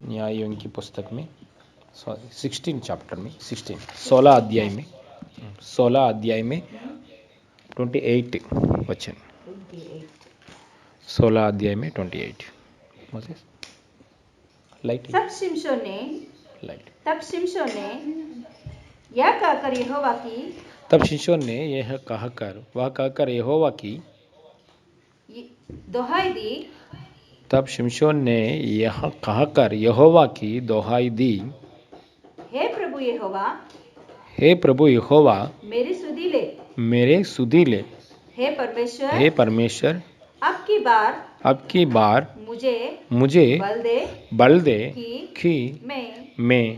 न्यायों की पुस्तक में 16 चैप्टर में 16 अध्याय में 28 वचन 16 अध्याय में 28 मोसेस लाइट तब शिमशोन ने यह कहकर यहोवा की दोहाई दी। तब शिमशोन ने यह कहकर यहोवा की दोहाई दी, हे प्रभु यहोवा मेरे सुधी ले। हे परमेश्वर अब की बार मुझे बल दे कि मैं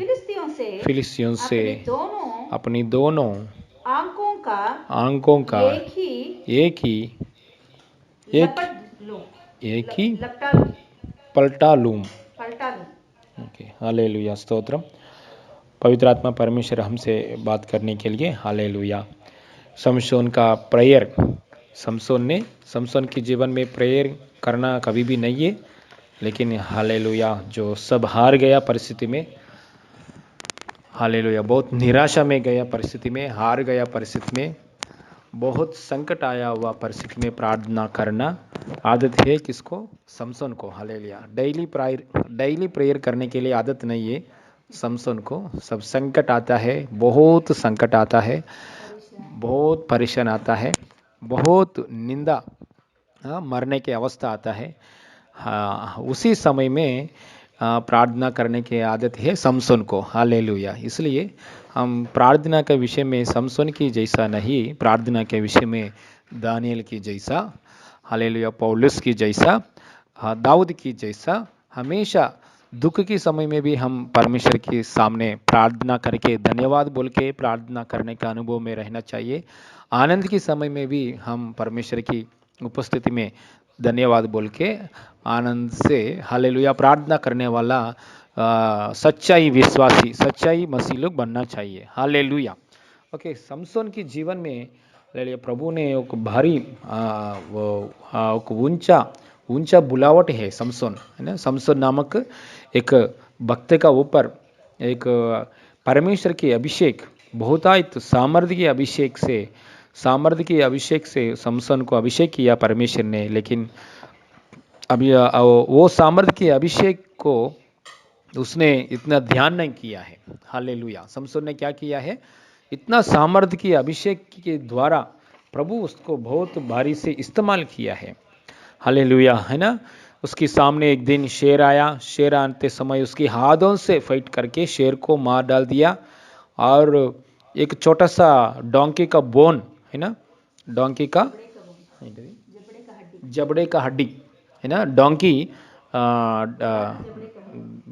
फिलिस्तियों से अपनी दोनों आंखों का एक ही पलटा लूं। Okay, hallelujah, stotram. पवित्र आत्मा परमेश्वर हमसे बात करने के लिए, हालेलुया। समसोन का प्रेयर, समसोन के जीवन में प्रेयर करना कभी भी नहीं है, लेकिन हालेलुया जो सब हार गया परिस्थिति में, हालेलुया बहुत निराशा में गया परिस्थिति में, हार गया परिस्थिति में, बहुत संकट आया हुआ परिस्थिति में प्रार्थना करना आदत है किसको? समसोन को। हालेलुया। डेली प्रेयर करने के लिए आदत नहीं है समसोन को। सब संकट आता है, बहुत संकट आता है, बहुत परेशान आता है, बहुत निंदा, मरने की अवस्था आता है। उसी समय में प्रार्थना करने की आदत है समसोन को। हालेलुया। इसलिए हम प्रार्थना के विषय में समसोन की जैसा नहीं, प्रार्थना के विषय में दानियल की जैसा, हालेलुया, पौलुस की जैसा, दाऊद की जैसा, हमेशा दुख के समय में भी हम परमेश्वर के सामने प्रार्थना करके, धन्यवाद बोल के प्रार्थना करने का अनुभव में रहना चाहिए। आनंद के समय में भी हम परमेश्वर की उपस्थिति में धन्यवाद बोल के आनंद से, हालेलुया, प्रार्थना करने वाला सच्चाई विश्वासी, सच्चाई मसीह लोग बनना चाहिए। हालेलुया। ओके, समसोन के जीवन में प्रभु ने एक भारी एक ऊंचा बुलावट है समसोन, है ना। समसोन नामक एक भक्त का ऊपर एक परमेश्वर के अभिषेक, बहुतायत सामर्थ्य के अभिषेक से समसोन को अभिषेक किया परमेश्वर ने। लेकिन अभी वो सामर्थ्य के अभिषेक को उसने इतना ध्यान नहीं किया है। हालेलुया। समसोन ने क्या किया है? इतना सामर्थ्य के अभिषेक के द्वारा प्रभु उसको बहुत भारी से इस्तेमाल किया है। हालेलुया, है ना। उसके सामने एक दिन शेर आया। शेर आते समय उसके हाथों से फाइट करके शेर को मार डाल दिया। और एक छोटा सा डोंकी का बोन, है ना, डोंकी का जबड़े का हड्डी, है ना, डोंकी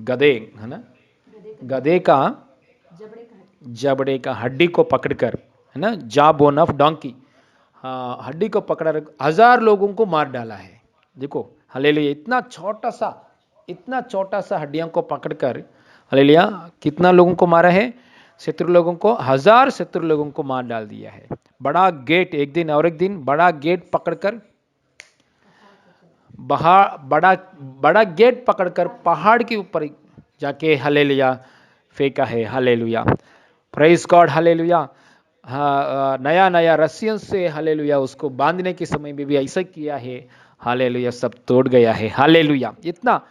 गधे, है ना, गधे का जबड़े का हड्डी को पकड़कर, है ना, जा बोन ऑफ डोंकी, हड्डी को पकड़ 1000 लोगों को मार डाला है। देखो, हालेलुया, इतना छोटा सा हड्डियों को पकड़कर, हालेलुया, कितना लोगों को मारा है? शत्रु लोगों को, 1000 शत्रु लोगों को मार डाल दिया है। बड़ा गेट, एक दिन बड़ा गेट पकड़कर, बड़ा गेट पकड़कर पहाड़ के ऊपर जाके, हालेलुया, फेंका है। Hallelujah, praise God. हालेलुया। नया रस्सियों से, हालेलुया, उसको बांधने के समय में भी ऐसा किया है। हालेलुया, सब तोड़ गया है। हालेलुया, इतना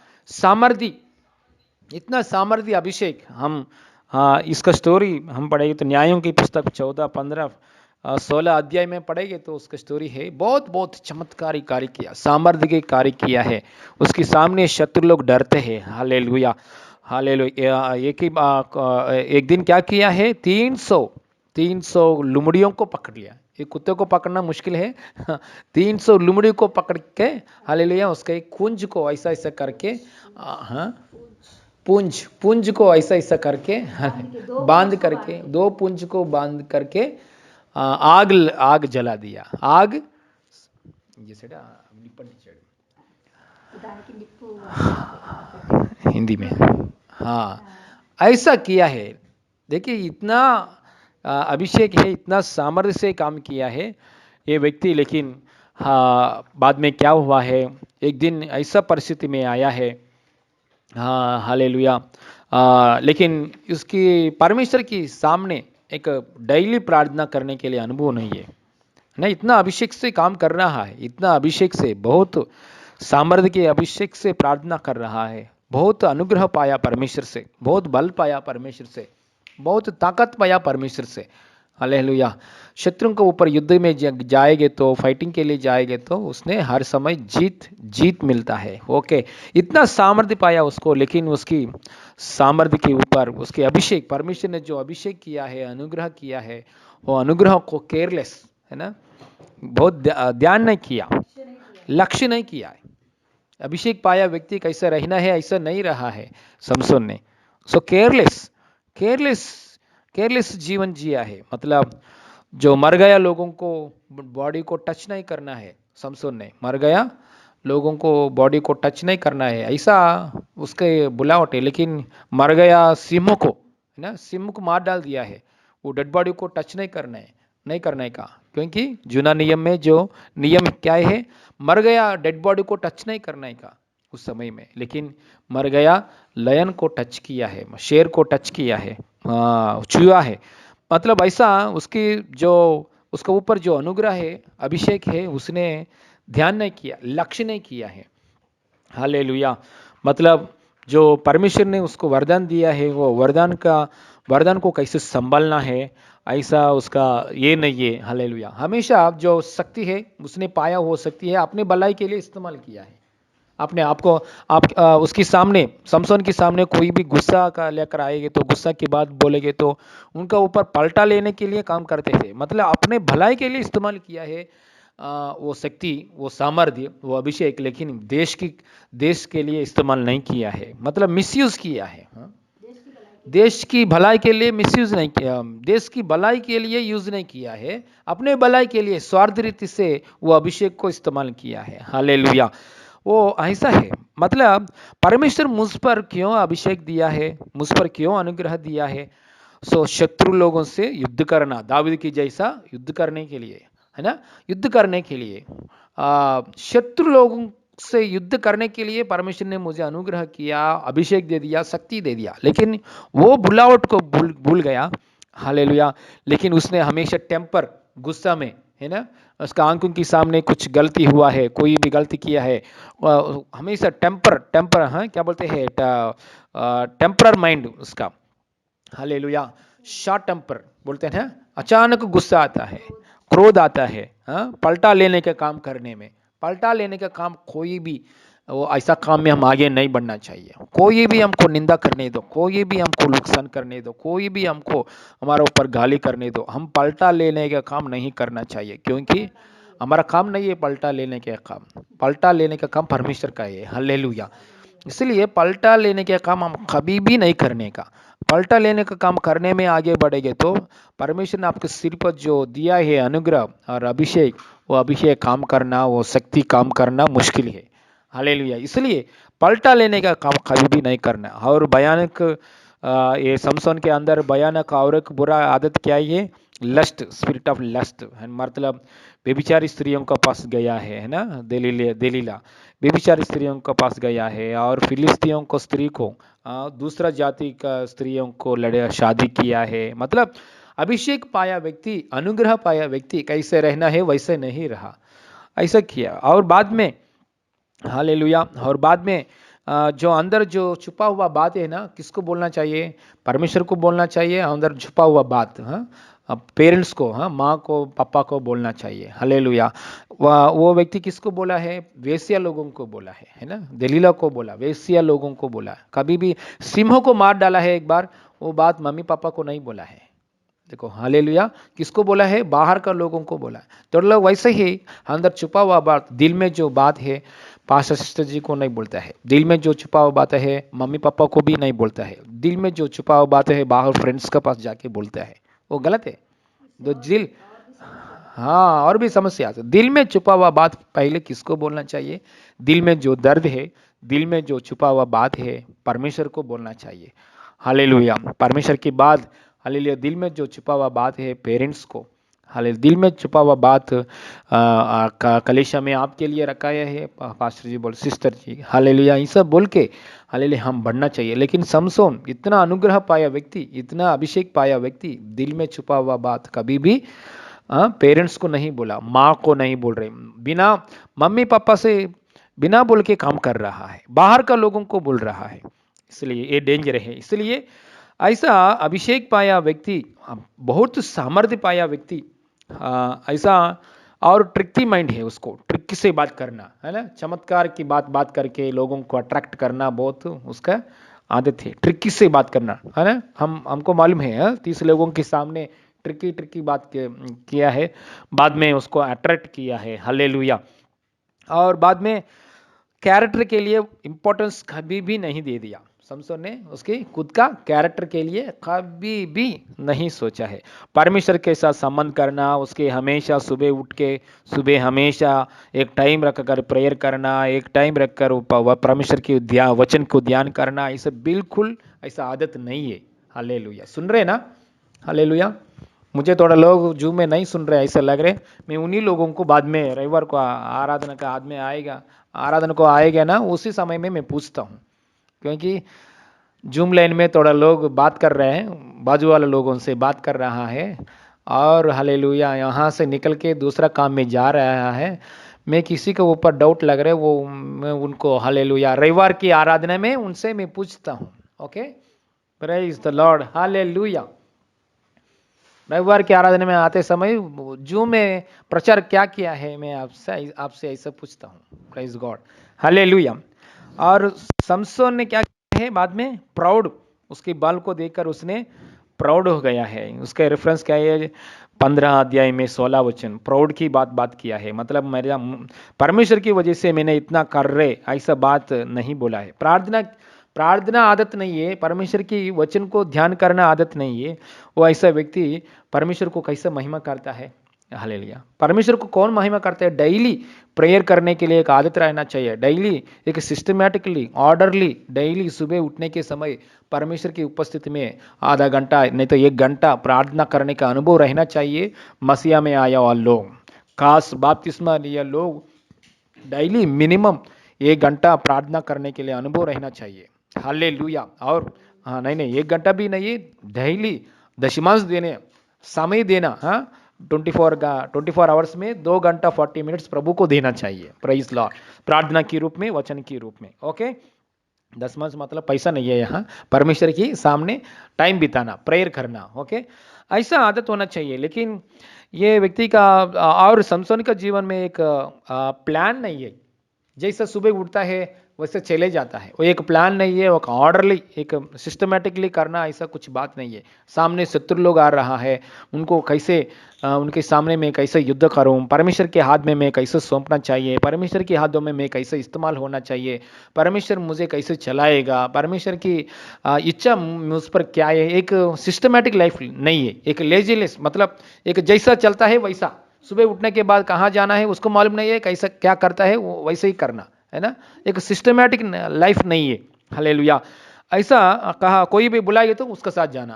सामर्थ्य अभिषेक। हम इसका स्टोरी हम पढ़ेंगे तो न्यायों की पुस्तक 14, 15, 16 अध्याय में पढ़ेंगे तो उसका स्टोरी है। बहुत चमत्कारी कार्य किया, सामर्थ्य के कार्य किया है। उसके सामने शत्रु लोग डरते हैं। Hallelujah, hallelujah. एक दिन क्या किया है? 300 लुमड़ियों को पकड़ लिया। एक कुत्ते को पकड़ना मुश्किल है, 300 लुमड़ी को पकड़ के, हालेलुया, उसके कुंज को ऐसा करके, पुंज को ऐसा करके बांध करके, 2 पुंज को बांध करके आग जला दिया। आग हिंदी में, ऐसा किया है। देखिए, इतना अभिषेक है, इतना सामर्थ्य से काम किया है ये व्यक्ति। लेकिन बाद में क्या हुआ है? एक दिन ऐसा परिस्थिति में आया है, हाँ, हालेलुया। लेकिन उसकी परमेश्वर के सामने एक डेली प्रार्थना करने के लिए अनुभव नहीं है ना। इतना अभिषेक से काम कर रहा है, इतना अभिषेक से, बहुत सामर्थ्य के अभिषेक से प्रार्थना कर रहा है, बहुत अनुग्रह पाया परमेश्वर से, बहुत बल पाया परमेश्वर से, बहुत ताकत पाया परमेश्वर से। हालेलुया। शत्रुओं के ऊपर युद्ध में जाएंगे तो, फाइटिंग के लिए जाएंगे तो उसने हर समय जीत जीत मिलता है। ओके, इतना सामर्थ्य पाया उसको, लेकिन उसकी सामर्थ्य के ऊपर उसके अभिषेक, परमेश्वर ने जो अभिषेक किया है, अनुग्रह किया है, वो अनुग्रह को केयरलेस, है ना, बहुत ध्यान नहीं किया, लक्ष्य नहीं किया है। अभिषेक पाया व्यक्ति कैसे रहना है ऐसा नहीं रहा है समसोन ने। सो केयरलेस, केयरलेस, केयरलेस जीवन जिया है। मतलब जो मर गया लोगों को बॉडी को टच नहीं करना है, समसोन ने मर गया लोगों को बॉडी को टच नहीं करना है ऐसा उसके बुलावट है। लेकिन मर गया सिंह को, है ना, सिंह को मार डाल दिया है, वो डेड बॉडी को टच नहीं करना है, नहीं करने का, क्योंकि जूना नियम में जो नियम क्या है, मर गया डेड बॉडी को टच नहीं करने का उस समय में। लेकिन मर गया लयन को टच किया है, शेर को टच किया है, छुआ है। मतलब ऐसा उसकी जो उसके ऊपर जो अनुग्रह है, अभिषेक है, उसने ध्यान नहीं किया, लक्ष्य नहीं किया है। हालेलुया। मतलब जो परमेश्वर ने उसको वरदान दिया है, वो वरदान को कैसे संभालना है ऐसा उसका ये नहीं है। हालेलुया। हमेशा जो शक्ति है उसने पाया, हो सकती है अपने भलाई के लिए इस्तेमाल किया है। अपने आप को आप उसके सामने, समसोन के सामने कोई भी गुस्सा का लेकर आएंगे तो, गुस्सा की बात बोलेंगे तो उनका ऊपर पलटा लेने के लिए काम करते थे। मतलब अपने भलाई के लिए इस्तेमाल किया है वो शक्ति, वो सामर्थ्य, वो अभिषेक, लेकिन देश के लिए इस्तेमाल नहीं किया है। मतलब मिसयूज किया है। हाँ? देश की भलाई के लिए मिसयूज नहीं किया, देश की भलाई के लिए यूज नहीं किया है, अपने भलाई के लिए स्वार्थ रीति से वो अभिषेक को इस्तेमाल किया है। हालेलुया। वो ऐसा है। मतलब परमेश्वर मुझ पर क्यों अभिषेक दिया है, मुझ पर क्यों अनुग्रह दिया है? सो शत्रु लोगों से युद्ध करना, दाऊद की जैसा युद्ध करने के लिए, है ना, युद्ध करने के लिए, शत्रु लोगों से युद्ध करने के लिए परमेश्वर ने मुझे अनुग्रह किया, अभिषेक दे दिया, शक्ति दे दिया। लेकिन वो बुलावट को भूल गया। हालेलुया। लेकिन उसने हमेशा टेम्पर, गुस्सा में, है ना, उसका आंखों के सामने कुछ गलती हुआ है, कोई भी गलती किया है, हमेशा टेम्पर, हाँ क्या बोलते हैं, टेम्परर माइंड उसका। हालेलुया। शॉर्ट टेम्पर बोलते हैं ना, अचानक गुस्सा आता है, क्रोध आता है, हाँ, पलटा लेने का काम करने में, पलटा लेने का काम, कोई भी वो ऐसा काम में हम आगे नहीं बढ़ना चाहिए। कोई भी हमको निंदा करने दो, कोई भी हमको नुकसान करने दो, कोई भी हमको हमारे ऊपर गाली करने दो, हम पलटा लेने का काम नहीं करना चाहिए, क्योंकि हमारा काम नहीं है पलटा लेने का काम। पलटा लेने का काम परमेश्वर का है। हालेलुया। इसलिए पलटा लेने का काम हम कभी भी नहीं करने का। पलटा लेने का काम करने में आगे बढ़ेंगे तो परमेश्वर ने आपके सिर पर जो दिया है अनुग्रह और अभिषेक, वो अभिषेक काम करना, वो शक्ति काम करना मुश्किल है। हालेलुया। इसलिए पलटा लेने का काम कभी भी नहीं करना। और भयानक ये समसोन के अंदर भयानक और एक बुरा आदत क्या है? Lust, spirit of lust. मतलब व्यभिचारी स्त्रियों का पास गया है ना, दलीला व्यभिचारी स्त्रियों का पास गया है, और फिलिस्तियों को स्त्री को दूसरा जाति का स्त्रियों को लड़े शादी किया है। मतलब अभिषेक पाया व्यक्ति, अनुग्रह पाया व्यक्ति कैसे रहना है वैसे नहीं रहा, ऐसा किया। और बाद में, हालेलुया, और बाद में जो अंदर जो छुपा हुआ बात है ना, किसको बोलना चाहिए? परमेश्वर को बोलना चाहिए। अंदर छुपा हुआ बात, हाँ, पेरेंट्स को, हाँ, माँ को, पापा को बोलना चाहिए। हालेलुया। वो व्यक्ति किसको बोला है? वेश्या लोगों को बोला है ना, दलीला को बोला, वेश्या लोगों को बोला। कभी भी सिंह को मार डाला है एक बार, वो बात मम्मी पापा को नहीं बोला है। देखो, हालेलुया, किसको बोला है? बाहर का लोगों को बोला है। तो लोग वैसे ही अंदर छुपा हुआ बात, दिल में जो बात है, पास्टर सिस्टर जी को नहीं बोलता है। दिल में जो छुपा हुआ बात है मम्मी पापा को भी नहीं बोलता है। दिल में जो छुपा हुआ बात है बाहर फ्रेंड्स के पास जाके बोलता है, वो गलत है। तो दिल, हाँ, और भी समस्या है। दिल में छुपा हुआ बात पहले किसको बोलना चाहिए? दिल में जो दर्द है, दिल में जो छुपा हुआ बात है, परमेश्वर को बोलना चाहिए। हालेलुया। परमेश्वर के बाद, हालेलुया, दिल में जो छुपा हुआ बात है पेरेंट्स को, हाले दिल में छुपा हुआ बात कलीसिया में आपके लिए रखाया है पास्टर जी बोल सिस्टर जी, हालेलुया, ये सब बोल के हालेलुया हम बढ़ना चाहिए। लेकिन समसोन इतना अनुग्रह पाया व्यक्ति, इतना अभिषेक पाया व्यक्ति, दिल में छुपा हुआ बात कभी भी पेरेंट्स को नहीं बोला, माँ को नहीं बोल रहे, बिना मम्मी पापा से बिना बोल के काम कर रहा है, बाहर का लोगों को बोल रहा है, इसलिए ये डेंजर है। इसलिए ऐसा अभिषेक पाया व्यक्ति, बहुत सामर्थ्य पाया व्यक्ति, ऐसा और ट्रिकी माइंड है, उसको ट्रिक से बात करना है ना, चमत्कार की बात करके लोगों को अट्रैक्ट करना बहुत उसका आदत है, ट्रिकी से बात करना है ना। हमको मालूम है 30 लोगों के सामने ट्रिकी बात किया है, बाद में उसको अट्रैक्ट किया है, हालेलुया। और बाद में कैरेक्टर के लिए इंपॉर्टेंस कभी भी नहीं दे दिया समसोन ने, उसके खुद का कैरेक्टर के लिए कभी भी नहीं सोचा है। परमेश्वर के साथ संबंध करना, उसके हमेशा सुबह उठ के सुबह हमेशा एक टाइम रखकर प्रेयर करना, एक टाइम रखकर परमेश्वर के वचन को ध्यान करना, ऐसा बिल्कुल ऐसा आदत नहीं है। हालेलुया, सुन रहे ना? हालेलुया। मुझे थोड़ा लोग जूम में नहीं सुन रहे ऐसा लग रहे, मैं उन्हीं लोगों को बाद में रविवार को आराधना का आदमी आएगा, आराधना को आएगा ना, उसी समय में मैं पूछता हूँ, क्योंकि जूम लाइन में थोड़ा लोग बात कर रहे हैं, बाजू वाले लोगों से बात कर रहा है, और हालेलुया यहाँ से निकल के दूसरा काम में जा रहा है। मैं किसी के ऊपर डाउट लग रहा है, वो मैं उनको हालेलुया रविवार की आराधना में उनसे मैं पूछता हूँ। Okay, praise the Lord, hallelujah. रविवार की आराधना में आते समय जूम में प्रचार क्या किया है, मैं आपसे ऐसा पूछता हूँ। Praise God, hallelujah. और समसोन ने क्या किया है बाद में, प्राउड, उसके बाल को देखकर उसने प्राउड हो गया है। उसका रेफरेंस क्या है, 15 अध्याय में 16 वचन, प्राउड की बात किया है, मतलब मेरा परमेश्वर की वजह से मैंने इतना कर रहे, ऐसा बात नहीं बोला है। प्रार्थना आदत नहीं है, परमेश्वर की वचन को ध्यान करना आदत नहीं है, वो ऐसा व्यक्ति परमेश्वर को कैसे महिमा करता है। हालेलुया। परमेश्वर को कौन महिमा करता है? डेली प्रेयर करने के लिए एक आदत रहना चाहिए, डेली एक सिस्टमैटिकली ऑर्डरली डेली सुबह उठने के समय परमेश्वर की उपस्थिति में आधा घंटा नहीं तो 1 घंटा प्रार्थना करने का अनुभव रहना चाहिए। मसीहा में आया हुआ लोग, खास बपतिस्मा लिया लोग, डेली मिनिमम 1 घंटा प्रार्थना करने के लिए अनुभव रहना चाहिए। हालेलुया। और हाँ, नहीं 1 घंटा भी नहीं, डेली दशमांश देने, समय देना, हाँ 24 आवर्स में 2 घंटा 40 मिनट्स प्रभु को देना चाहिए। प्रेज लॉर्ड, प्रार्थना के रूप में, वचन के रूप में। ओके, दशमांश मतलब पैसा नहीं है, यहाँ परमेश्वर के सामने टाइम बिताना, प्रेयर करना। ओके, ऐसा आदत होना चाहिए। लेकिन ये व्यक्ति का और समसोन का जीवन में एक प्लान नहीं है, जैसा सुबह उठता है वैसे चले जाता है, वो एक प्लान नहीं है, वो ऑर्डरली एक सिस्टमेटिकली करना, ऐसा कुछ बात नहीं है। सामने शत्रु लोग आ रहा है, उनको कैसे उनके सामने में कैसे युद्ध करूं, परमेश्वर के हाथ में मैं कैसे सौंपना चाहिए, परमेश्वर के हाथों में मैं कैसे इस्तेमाल होना चाहिए, परमेश्वर मुझे कैसे चलाएगा, परमेश्वर की इच्छा मुझ पर क्या है, एक सिस्टमेटिक लाइफ नहीं है, एक लेजीनेस, मतलब एक जैसा चलता है वैसा, सुबह उठने के बाद कहाँ जाना है उसको मालूम नहीं है, कैसा क्या करता है वो वैसे ही करना है ना, एक सिस्टमैटिक लाइफ नहीं है। हालेलुया। ऐसा कहा, कोई भी बुलाएगा तो उसके साथ जाना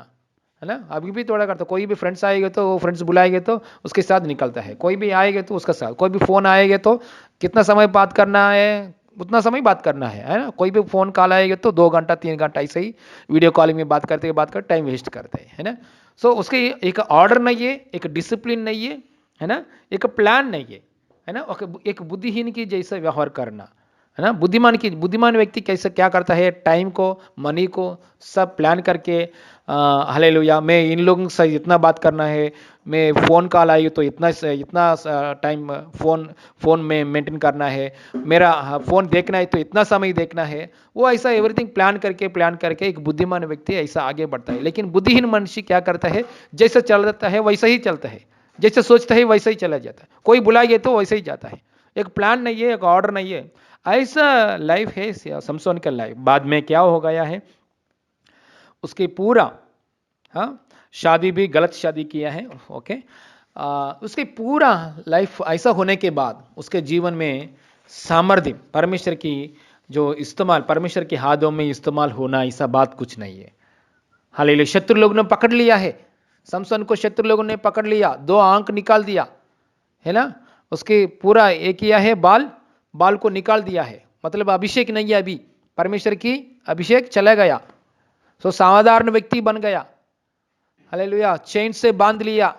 है ना, अभी भी थोड़ा करता, कोई भी फ्रेंड्स आएंगे तो वो फ्रेंड्स बुलाएंगे तो उसके साथ निकलता है, कोई भी आएगा तो उसका साथ, कोई भी फोन आएगा तो कितना समय बात करना है उतना समय बात करना है ना, कोई भी फोन कॉल आएगा तो 2 घंटा 3 घंटा ऐसे ही वीडियो कॉलिंग में बात करते टाइम वेस्ट करते है ना। सो उसके एक ऑर्डर नहीं है, एक डिसिप्लिन नहीं है ना, एक प्लान नहीं है ना, एक बुद्धिहीन की जैसा व्यवहार करना है ना। बुद्धिमान व्यक्ति कैसे क्या करता है, टाइम को, मनी को सब प्लान करके, हालेलुया, मैं इन लोगों से इतना बात करना है, मैं फ़ोन कॉल आई तो इतना टाइम फ़ोन में मेंटेन करना है, मेरा फ़ोन देखना है तो इतना समय देखना है, वो ऐसा एवरीथिंग प्लान करके एक बुद्धिमान व्यक्ति ऐसा आगे बढ़ता है। लेकिन बुद्धिहीन मनुष्य क्या करता है, जैसा चलता है वैसा ही चलता है, जैसे सोचता है वैसा ही चला जाता है, कोई बुलाएगा तो वैसे ही जाता है, एक प्लान नहीं है, एक ऑर्डर नहीं है। ऐसा लाइफ है समसोन का लाइफ। बाद में क्या हो गया है, उसके पूरा, हाँ शादी भी गलत शादी किया है। ओके, उसके पूरा लाइफ ऐसा होने के बाद उसके जीवन में सामर्थ्य, परमेश्वर की जो इस्तेमाल, परमेश्वर के हाथों में इस्तेमाल होना, ऐसा बात कुछ नहीं है। हालेलुया। शत्रु लोग ने पकड़ लिया है, समसन को शत्रु लोगों ने पकड़ लिया, 2 आंख निकाल दिया, है ना, उसके पूरा एक किया है, बाल को निकाल दिया है, मतलब अभिषेक नहीं है अभी, परमेश्वर की अभिषेक चला गया, सो साधारण व्यक्ति बन गया। हालेलुया। चैन से बांध लिया,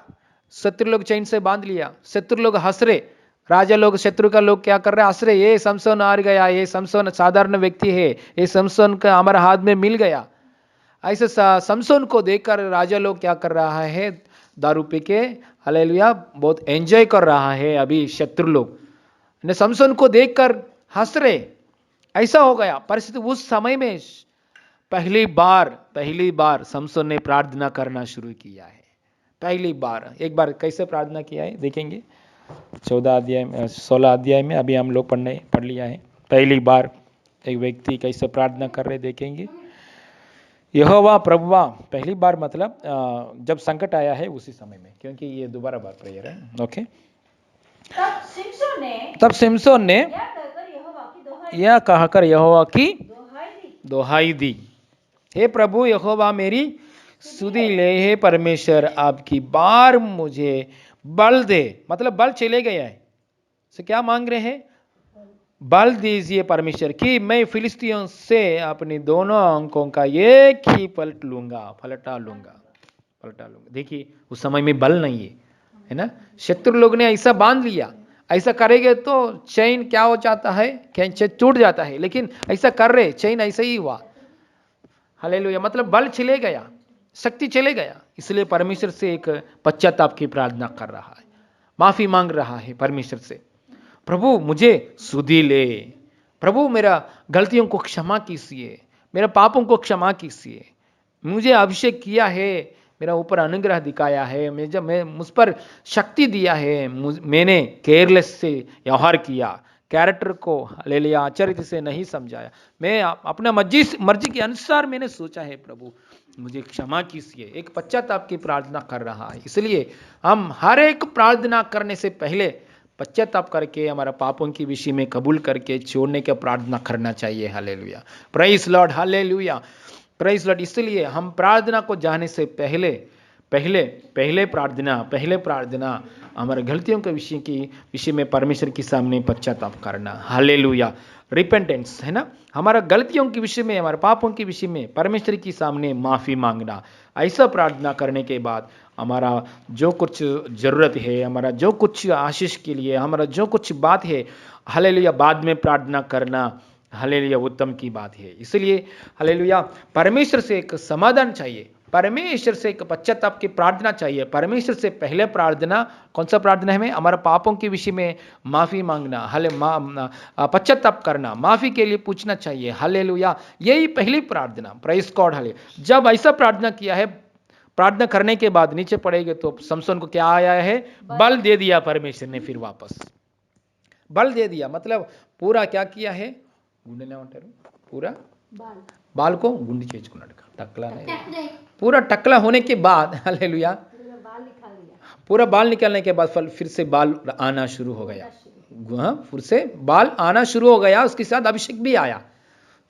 शत्रु लोग चैन से बांध लिया, शत्रु लोग हंस रहे, राजा लोग, शत्रु का लोग क्या कर रहे हैं, हंस रहे, ये समसन हार गया, ये समसन साधारण व्यक्ति है, ये समसन का हमारे हाथ में मिल गया। ऐसे समसन को देखकर राजा लोग क्या कर रहा है, दारू पी के, हालेलुया, बहुत एंजॉय कर रहा है अभी शत्रु लोग, ने समसन को देखकर हंस रहे। ऐसा हो गया परिस्थिति। उस समय में पहली बार समसन ने प्रार्थना करना शुरू किया है, पहली बार। एक बार कैसे प्रार्थना किया है देखेंगे, 16 अध्याय में अभी हम लोग पढ़ लिया है। पहली बार एक व्यक्ति कैसे प्रार्थना कर रहे देखेंगे। यहोवा प्रभुवा, पहली बार मतलब जब संकट आया है उसी समय में, क्योंकि ये दोबारा बार प्रेयर है। ओके। तब सिमसोन ने यह कहकर यहोवा की दोहाई दी, हे प्रभु यहोवा मेरी सुधि ले, हे परमेश्वर आपकी बार मुझे बल दे, मतलब बल चले गया है। तो क्या मांग रहे हैं, बल दीजिए परमेश्वर कि मैं फिलिस्तियों से अपनी दोनों अंकों का एक ही पलटा लूंगा। देखिए उस समय में बल नहीं है ना, शत्रु लोग ने ऐसा बांध लिया, ऐसा करेंगे तो चैन क्या हो जाता है, चैन टूट जाता है, लेकिन ऐसा कर रहे, चैन ऐसा ही हुआ। हालेलुया, मतलब बल चले गया, शक्ति चले गया, इसलिए परमेश्वर से एक पश्चाताप की प्रार्थना कर रहा है, माफी मांग रहा है परमेश्वर से। प्रभु मुझे सुधि ले, प्रभु मेरा गलतियों को क्षमा कीजिए, मेरा पापों को क्षमा कीजिए, मुझे अभिषेक किया है, मेरा ऊपर अनुग्रह दिखाया है, मैं मुझ पर शक्ति दिया है, मैंने केयरलेस से व्यवहार किया, कैरेक्टर को हालेलुया आचरित से नहीं समझाया, मैं अपना मर्जी के अनुसार मैंने सोचा है, प्रभु मुझे क्षमा कीजिए। एक पश्चाताप की प्रार्थना कर रहा है। इसलिए हम हर एक प्रार्थना करने से पहले पश्चाताप करके हमारा पापों की विषय में कबूल करके छोड़ने का प्रार्थना करना चाहिए। Hallelujah, praise Lord, hallelujah, praise Lord. इसलिए हम प्रार्थना को जाने से पहले प्रार्थना हमारे गलतियों के विषय में परमेश्वर के सामने पश्चाताप करना। हालेलुया, रिपेंटेंस है ना, हमारा गलतियों के विषय में, हमारे पापों के विषय में परमेश्वर के सामने माफी मांगना। ऐसा प्रार्थना करने के बाद हमारा जो कुछ जरूरत है, हमारा जो कुछ आशीष के लिए, हमारा जो कुछ बात है, हालेलुया, बाद में प्रार्थना करना, हालेलुया, उत्तम की बात है। इसलिए हालेलुया, परमेश्वर से एक समाधान चाहिए, परमेश्वर से एक पश्चाताप की प्रार्थना चाहिए। परमेश्वर से पहले प्रार्थना कौन सा प्रार्थना है, हमारा पापों के विषय में माफी मांगना, पश्चाताप करना, माफी के लिए पूछना चाहिए। हालेलुया, यही पहली प्रार्थना। Praise God. हालेलुया, जब ऐसा प्रार्थना किया है, प्रार्थना करने के बाद नीचे पड़ेगा तो समसन को क्या आया है, बल दे दिया परमेश्वर ने, फिर वापस बल दे दिया, मतलब पूरा क्या किया है, पूरा बाल को गुंडी చేసుకున్నాడు, टकला नहीं, पूरा टकला होने के बाद, हालेलुया, पूरा बाल निकालने के बाद फिर से बाल आना शुरू हो गया, फिर से बाल आना शुरू हो गया, उसके साथ अभिषेक भी आया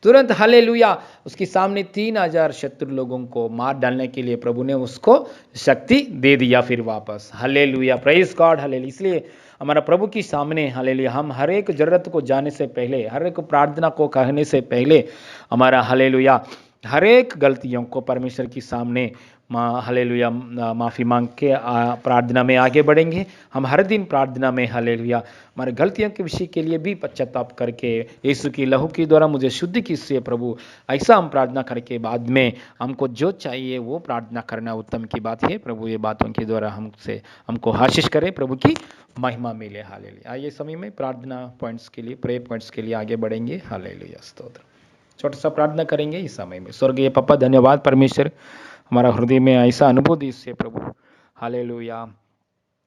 तुरंत। हालेलुया, उसके सामने 3000 शत्रु लोगों को मार डालने के लिए प्रभु ने उसको शक्ति दे दिया फिर वापस। Hallelujah, praise God. हालेलुया, इसलिए हमारा प्रभु के सामने, हालेलुया, हम हर एक जरूरत को जाने से पहले, हर एक प्रार्थना को कहने से पहले हमारा, हालेलुया, हर एक गलतियों को परमेश्वर के सामने हालेलुया माफ़ी मांग के प्रार्थना में आगे बढ़ेंगे। हम हर दिन प्रार्थना में, हालेलुया, हमारे गलतियों के विषय के लिए भी पश्चाताप करके, यीशु की लहू के द्वारा मुझे शुद्ध कीजिए प्रभु, ऐसा हम प्रार्थना करके बाद में हमको जो चाहिए वो प्रार्थना करना उत्तम की बात है। प्रभु ये बातों के द्वारा हमको आशीष करे, प्रभु की महिमा मिले। हालेलुया, आइए समय में प्रार्थना पॉइंट्स के लिए, प्रे पॉइंट्स के लिए आगे बढ़ेंगे। हालेलुया, स्तोत्र। छोटा सा प्रार्थना करेंगे इस समय में। स्वर्गीय पापा, धन्यवाद परमेश्वर, हमारा हृदय में ऐसा अनुभव दीजिए प्रभु। हालेलुया,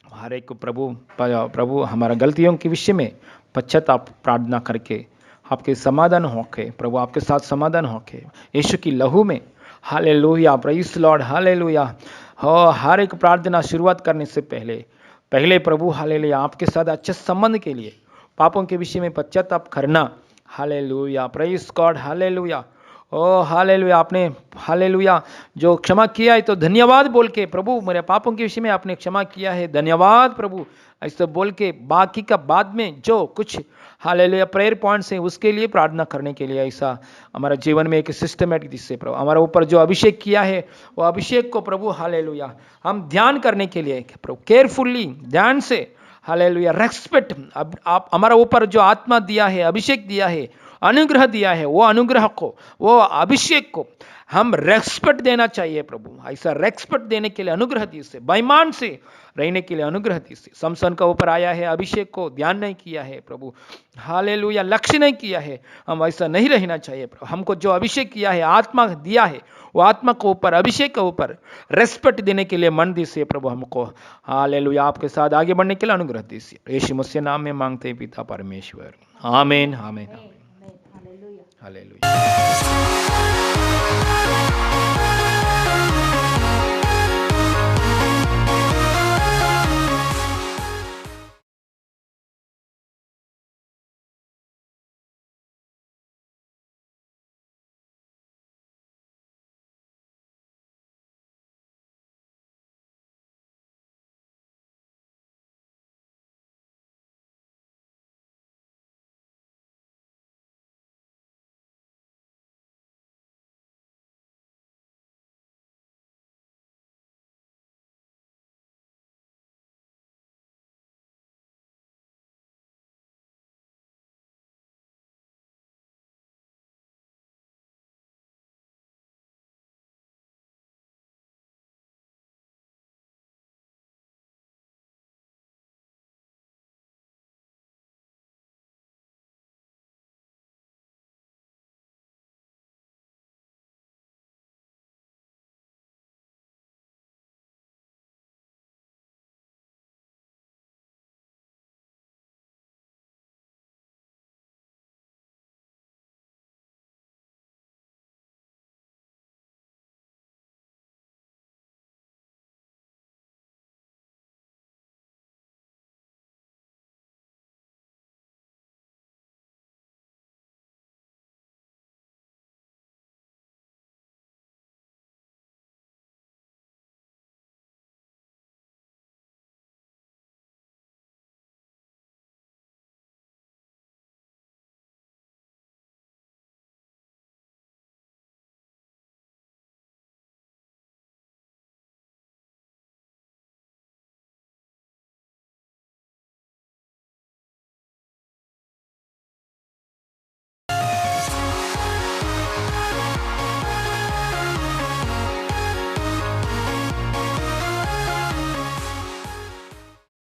हर एक प्रभु हमारा गलतियों के विषय में पश्चाताप प्रार्थना करके आपके समाधान होके प्रभु, आपके साथ समाधान होके यीशु की लहू में। Hallelujah, praise Lord. हालेलुया, हर एक प्रार्थना शुरुआत करने से पहले प्रभु, हालेलुया, आपके साथ अच्छे संबंध के लिए पापों के विषय में पश्चाताप करना। Hallelujah, praise God. हालेलुया, ओ हालेलुया, आपने हालेलुया जो क्षमा किया है तो धन्यवाद बोल के, प्रभु मेरे पापों के विषय में आपने क्षमा किया है, धन्यवाद प्रभु, ऐसे बोल के बाकी का बाद में जो कुछ हालेलुया प्रेयर पॉइंट्स है उसके लिए प्रार्थना करने के लिए, ऐसा हमारा जीवन में एक सिस्टमेटिक जिससे प्रभु हमारे ऊपर जो अभिषेक किया है वो अभिषेक को प्रभु हालेलुया हम ध्यान करने के लिए प्रभु केयरफुल्ली ध्यान से हालेलुया रेस्पेक्ट, अब आप हमारा ऊपर जो आत्मा दिया है, अभिषेक दिया है, अनुग्रह दिया है, वो अनुग्रह को, वो अभिषेक को हम रेस्पेक्ट देना चाहिए प्रभु, ऐसा रेस्पेक्ट देने के लिए अनुग्रह दीजिए, बेईमान से रहने के लिए अनुग्रह दीजिए। समसन का ऊपर आया है, अभिषेक को ध्यान नहीं किया है प्रभु, हालेलुया लक्ष्य नहीं किया है, हम ऐसा नहीं रहना चाहिए प्रभु। हमको जो अभिषेक किया है, आत्मा दिया है, वो आत्मा के ऊपर, अभिषेक के ऊपर रेस्पेक्ट देने के लिए मन दीजिए प्रभु हमको, हालेलुया आपके साथ आगे बढ़ने के लिए अनुग्रह दीजिए। यीशु मसीह नाम में मांगते हैं पिता परमेश्वर, आमीन आमीन Amen. Hallelujah. हालेलुया।